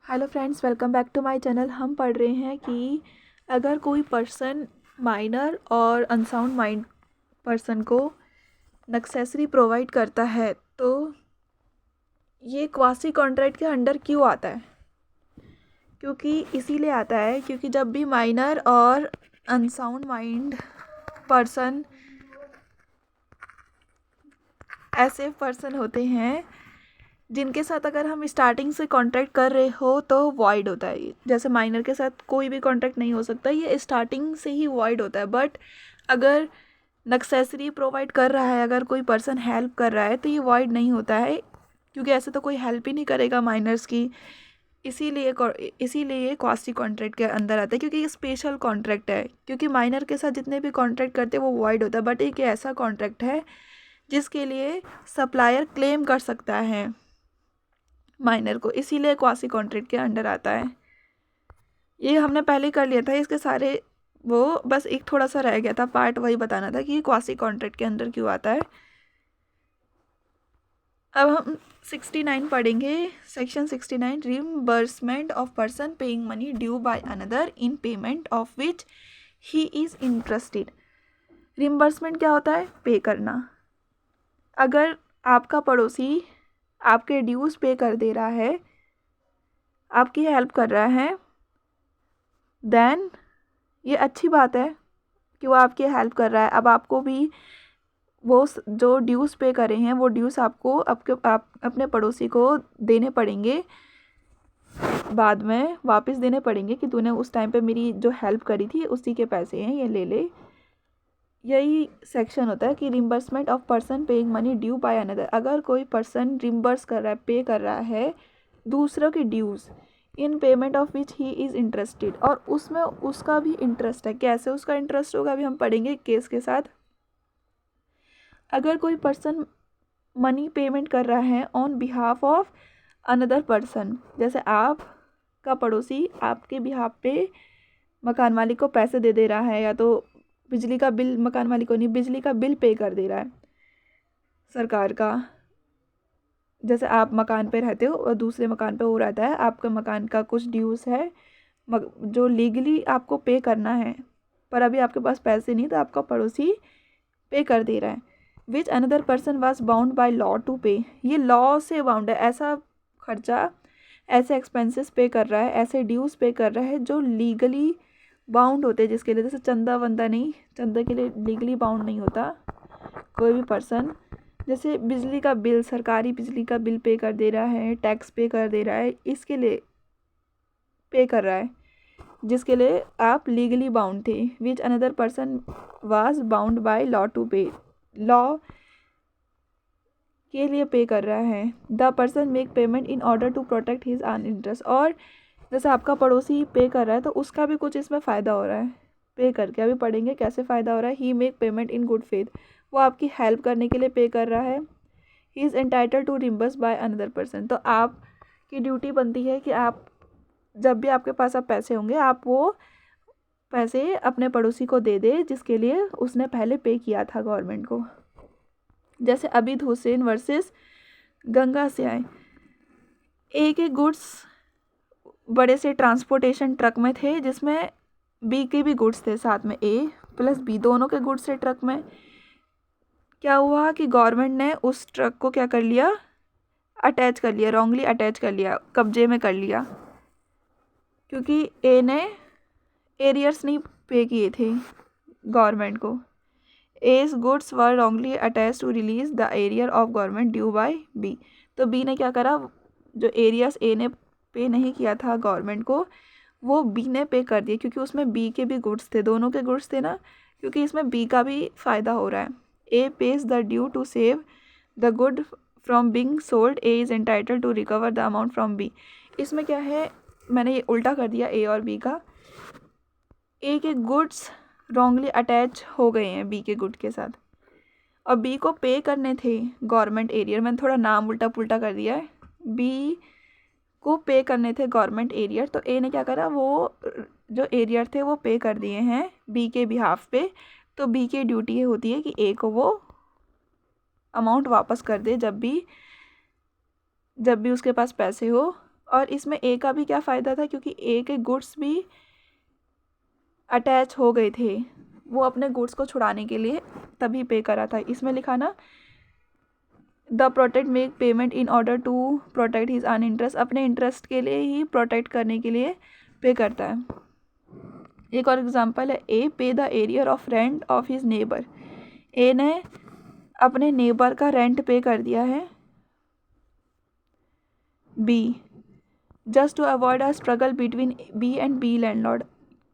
Hello friends, welcome back to my channel. हम पढ़ रहे हैं कि अगर कोई पर्सन माइनर और अनसाउंड माइंड पर्सन को नेसेसरी प्रोवाइड करता है तो ये क्वासी कॉन्ट्रैक्ट के अंडर क्यों आता है। क्योंकि इसीलिए आता है क्योंकि जब भी माइनर और अनसाउंड माइंड पर्सन ऐसे पर्सन होते हैं जिनके साथ अगर हम स्टार्टिंग से कॉन्ट्रैक्ट कर रहे हो तो वॉइड होता है। जैसे माइनर के साथ कोई भी कॉन्ट्रैक्ट नहीं हो सकता, ये स्टार्टिंग से ही वॉइड होता है। बट अगर नेसेसरी प्रोवाइड कर रहा है, अगर कोई पर्सन हेल्प कर रहा है तो ये वॉइड नहीं होता है, क्योंकि ऐसे तो कोई हेल्प ही नहीं करेगा माइनर्स की। इसीलिए ये क्वासी कॉन्ट्रैक्ट के अंदर आता है, क्योंकि ये स्पेशल कॉन्ट्रैक्ट है। क्योंकि माइनर के साथ जितने भी कॉन्ट्रैक्ट करते हैं वो वॉइड होता है, बट एक ऐसा कॉन्ट्रैक्ट है जिसके लिए सप्लायर क्लेम कर सकता है माइनर को, इसीलिए क्वासी कॉन्ट्रैक्ट के अंडर आता है। ये हमने पहले कर लिया था, इसके सारे वो बस एक थोड़ा सा रह गया था पार्ट, वही बताना था कि क्वासी कॉन्ट्रैक्ट के अंदर क्यों आता है। अब हम 69 पढ़ेंगे। Section 69, reimbursement of person paying money due by another in payment of which he is interested. Reimbursement क्या होता है? पे करना। अगर आपका पड़ोसी आपके ड्यूज पे कर दे रहा है, आपकी हेल्प कर रहा है, देन ये अच्छी बात है कि वो आपकी हेल्प कर रहा है। अब आपको भी वो जो ड्यूज़ पे करे हैं वो ड्यूज़ आपको आप अपने पड़ोसी को देने पड़ेंगे, बाद में वापस देने पड़ेंगे कि तूने उस टाइम पे मेरी जो हेल्प करी थी उसी के पैसे हैं, ये ले ले। यही सेक्शन होता है कि reimbursement of person paying money due by another. अगर कोई पर्सन रिम्बर्स कर रहा है, पे कर रहा है दूसरों की dues, in payment of which he is interested, और उसमें उसका भी इंटरेस्ट है। कैसे उसका इंटरेस्ट होगा अभी हम पढ़ेंगे केस के साथ। अगर कोई पर्सन मनी पेमेंट कर रहा है on behalf of another person, जैसे आप का पड़ोसी आपके बिहाफ पे मकान मालिक को पैसे दे दे रहा है, या तो बिजली का बिल, मकान मालिक को नहीं, बिजली का बिल पे कर दे रहा है सरकार का। जैसे आप मकान पे रहते हो और दूसरे मकान पे वो रहता है, आपका मकान का कुछ ड्यूज़ है जो लीगली आपको पे करना है, पर अभी आपके पास पैसे नहीं तो आपका पड़ोसी पे कर दे रहा है। Which another person was bound by law to pay, ये लॉ से बाउंड है। ऐसा खर्चा, ऐसे एक्सपेंसेस पे कर रहा है, ऐसे ड्यूज़ पे कर रहा है जो लीगली बाउंड होते हैं, जिसके लिए जैसे चंदा वंदा नहीं, चंदा के लिए लीगली बाउंड नहीं होता कोई भी पर्सन। जैसे बिजली का बिल, सरकारी बिजली का बिल पे कर दे रहा है, टैक्स पे कर दे रहा है, इसके लिए पे कर रहा है जिसके लिए आप लीगली बाउंड थे। Which another person was bound by law to pay, law के लिए पे कर रहा है। The person make payment in order to protect his own interest, और जैसे आपका पड़ोसी पे कर रहा है तो उसका भी कुछ इसमें फ़ायदा हो रहा है पे करके। अभी पढ़ेंगे कैसे फ़ायदा हो रहा है। He make payment in good faith, वो आपकी हेल्प करने के लिए पे कर रहा है। He is entitle to reimburse by another person, तो आपकी ड्यूटी बनती है कि आप जब भी आपके पास अब पैसे होंगे आप वो पैसे अपने पड़ोसी को दे दे जिसके लिए उसने पहले पे किया था गवर्नमेंट को। जैसे अबिद हुसैन वर्सेस गंगा से आए। ए के गुड्स बड़े से ट्रांसपोर्टेशन ट्रक में थे, जिसमें बी के भी गुड्स थे साथ में, ए प्लस बी दोनों के गुड्स थे ट्रक में। क्या हुआ कि गवर्नमेंट ने उस ट्रक को क्या कर लिया, अटैच कर लिया, रॉन्गली अटैच कर लिया, कब्जे में कर लिया, क्योंकि ए ने एरियर्स नहीं पे किए थे गवर्नमेंट को। As goods were wrongly attached to release the arrear of government due by B, तो बी ने क्या करा, जो एरियर्स ए ने पे नहीं किया था गवर्नमेंट को वो बी ने पे कर दिए, क्योंकि उसमें बी के भी गुड्स थे, दोनों के गुड्स थे ना, क्योंकि इसमें बी का भी फ़ायदा हो रहा है। A pays the due to save the good from being sold, A is entitle to recover the amount from B. इसमें क्या है, मैंने ये उल्टा कर दिया ए और बी का। ए के गुड्स रॉन्गली अटैच हो गए हैं बी के गुड के साथ, और बी को पे करने थे गवर्नमेंट एरियर, मैंने थोड़ा नाम उल्टा पुल्टा कर दिया है, बी को पे करने थे गवर्नमेंट एरियर, तो ए ने क्या करा, वो जो एरियर थे वो पे कर दिए हैं बी के बिहाफ पे। तो बी की ड्यूटी ये होती है कि ए को वो अमाउंट वापस कर दे जब भी उसके पास पैसे हो, और इसमें ए का भी क्या फ़ायदा था, क्योंकि ए के गुड्स भी अटैच हो गए थे, वो अपने गुड्स को छुड़ाने के लिए तभी पे करा था। इसमें लिखा ना, the protect make payment in order to protect his own interest, अपने इंटरेस्ट के लिए ही प्रोटेक्ट करने के लिए पे करता है। एक और एग्जांपल है, A pay the arrear of rent of his neighbour, A ने अपने नेबर का रेंट पे कर दिया है B, just to avoid a struggle between B and B landlord.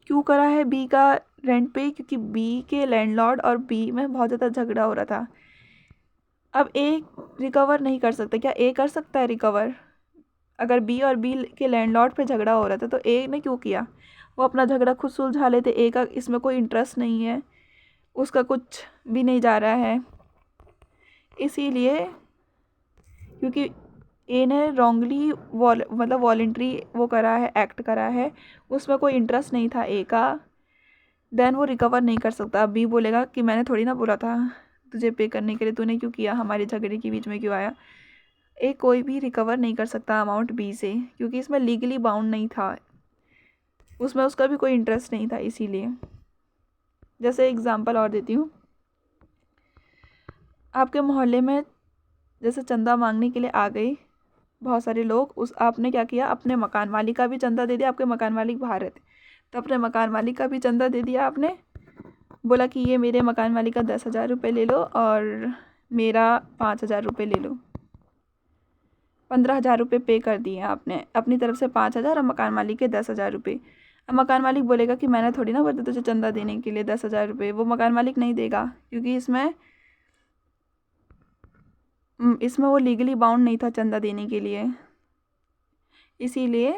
क्यों करा है बी का रेंट पे, क्योंकि बी के लैंडलॉर्ड और बी में बहुत ज़्यादा झगड़ा हो रहा था। अब ए रिकवर नहीं कर सकता, क्या ए कर सकता है रिकवर? अगर बी और बी के लैंडलॉर्ड पे झगड़ा हो रहा था तो ए ने क्यों किया? वो अपना झगड़ा खुद सुलझा लेते, ए का इसमें कोई इंटरेस्ट नहीं है, उसका कुछ भी नहीं जा रहा है। इसीलिए क्योंकि ए ने रॉन्गली मतलब वॉलेंट्री वो करा है, एक्ट करा है, उसमें कोई इंटरेस्ट नहीं था ए का, देन वो रिकवर नहीं कर सकता। बी बोलेगा कि मैंने थोड़ी ना बोला था तुझे पे करने के लिए, तूने क्यों किया, हमारे झगड़े के बीच में क्यों आया। ए कोई भी रिकवर नहीं कर सकता अमाउंट बी से, क्योंकि इसमें लीगली बाउंड नहीं था, उसमें उसका भी कोई इंटरेस्ट नहीं था। इसीलिए जैसे एग्जांपल और देती हूँ, आपके मोहल्ले में जैसे चंदा मांगने के लिए आ गई बहुत सारे लोग, उस आपने क्या किया, अपने मकान मालिक का भी चंदा दे दिया। आपके मकान मालिक बाहर रहते, तो अपने मकान मालिक का भी चंदा दे दिया आपने, बोला कि ये मेरे मकान मालिक का 10,000 रुपये ले लो और मेरा 5,000 रुपये ले लो। 15,000 रुपये पे कर दिए आपने अपनी तरफ से, 5,000 और मकान मालिक के 10,000 रुपये। अब मकान मालिक बोलेगा कि मैंने थोड़ी ना बोला तुझे चंदा देने के लिए 10,000 रुपये, वो मकान मालिक नहीं देगा, क्योंकि इसमें वो लीगली बाउंड नहीं था चंदा देने के लिए। इसीलिए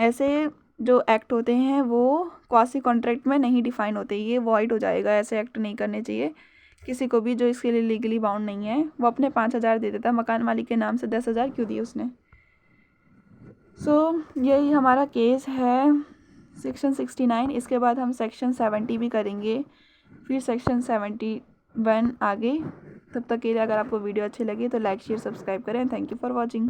ऐसे जो एक्ट होते हैं वो क्वासी कॉन्ट्रैक्ट में नहीं डिफाइन होते, ये वॉइड हो जाएगा, ऐसे एक्ट नहीं करने चाहिए किसी को भी जो इसके लिए लीगली बाउंड नहीं है। वो अपने 5,000 दे देता, मकान मालिक के नाम से 10,000 क्यों दिए उसने। यही हमारा केस है सेक्शन 69। इसके बाद हम सेक्शन 70 भी करेंगे, फिर सेक्शन 71 आगे। तब तक के लिए अगर आपको वीडियो अच्छी लगी तो लाइक शेयर सब्सक्राइब करें। Thank you for watching.